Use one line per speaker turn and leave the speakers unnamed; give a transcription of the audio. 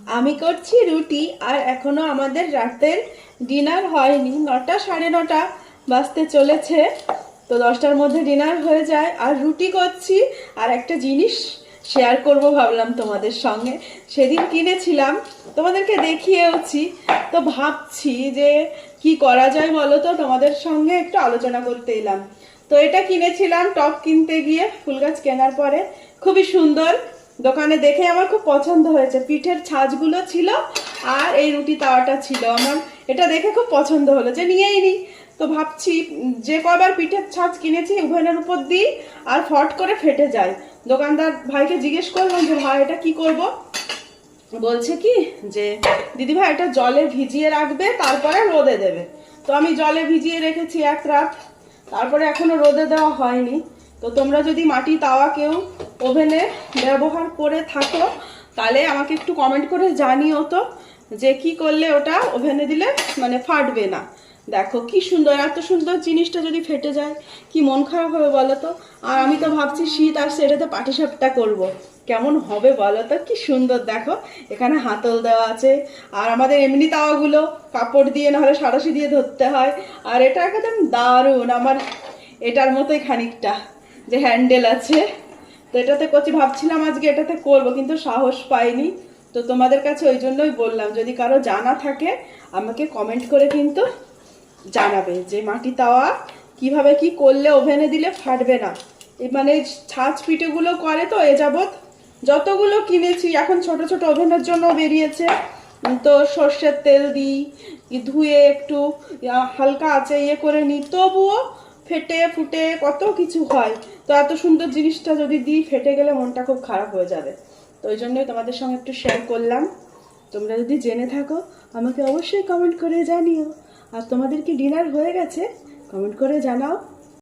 আমি করছি রুটি আর এখনো আমাদের রাতের ডিনার হয়নি। 9টা 9:30 বাজতে চলেছে। তো 10টার মধ্যে ডিনার হয়ে যায়। আর রুটি করছি আর একটা জিনিস শেয়ার করব ভাবলাম তোমাদের সঙ্গে। সেদিন কিনেছিলাম, তোমাদেরকে দেখিয়েওছি। তো ভাবছি যে কি করা যায় বলো তো, তোমাদের সঙ্গে একটু আলোচনা করতে এলাম। তো এটা কিনেছিলাম টপ কিনতে গিয়ে, ফুল গাছ কেনার পরে। খুবই সুন্দর, দোকানে দেখে আমার খুব পছন্দ হয়েছে। পিঠের ছাঁচগুলো ছিল আর এই রুটি তাওয়াটা ছিল, আমার এটা দেখে খুব পছন্দ হলো যে নিয়েই নিই। তো ভাবছি যে কবার পিঠের ছাঁচ কিনেছি ওভেনের উপর দিই আর ফট করে ফেটে যায়। দোকানদার ভাইকে জিজ্ঞেস করলাম যে ভাই এটা কি করব। বলছে কি যে দিদি ভাই এটা জলে ভিজিয়ে রাখবে, তারপরে রোদে দেবে। তো আমি জলে ভিজিয়ে রেখেছি এক রাত, তারপরে এখনো রোদে দেওয়া হয়নি। তো তোমরা যদি মাটি তাওয়া কেউ ওভেনে ব্যবহার করে থাকো তাহলে আমাকে একটু কমেন্ট করে জানিও তো, যে কি করলে ওটা ওভেনে দিলে মানে ফাটবে না। দেখো কি সুন্দর, এত সুন্দর জিনিসটা যদি ফেটে যায় কি মন খারাপ হবে বলো তো। আর আমি তো ভাবছি শীত আসছে, এটাতে পাটিসাপটা করব, কেমন হবে বলো তো। কি সুন্দর দেখো, এখানে হাতল দেওয়া আছে। আর আমাদের এমনি তাওয়াগুলো কাপড় দিয়ে নাহলে সাঁড়াশি দিয়ে ধরতে হয়। আর এটা একদম দারুণ, আমার এটার মতোই খানিকটা যে হ্যান্ডেল আছে। তো এটাতে করছি, ভাবছিলাম আজকে এটাতে করব কিন্তু সাহস পাইনি। তো তোমাদের কাছে ওই জন্যই বললাম, যদি কারো জানা থাকে আমাকে কমেন্ট করে কিন্তু জানাবে যে মাটি তাওয়া কিভাবে কি করলে ওভেনে দিলে ফাটবে না। এই মানে ছাঁচ পিঠেগুলো করে তো এ যাবৎ যতগুলো কিনেছি, এখন ছোট ছোট ওভেনের জন্য বেরিয়েছে। তো সর্ষের তেল দিই, ধুয়ে একটু হালকা আছে ইয়ে করে নিই, তবুও ফেটে ফুটে কত কিছু হয়। তো এত সুন্দর জিনিসটা যদি দিই ফেটে গেলে মনটা খুব খারাপ হয়ে যাবে। তো ওই জন্যই তোমাদের সঙ্গে একটু শেয়ার করলাম। তোমরা যদি জেনে থাকো আমাকে অবশ্যই কমেন্ট করে জানিও। আর তোমাদের কি ডিনার হয়ে গেছে কমেন্ট করে জানাও।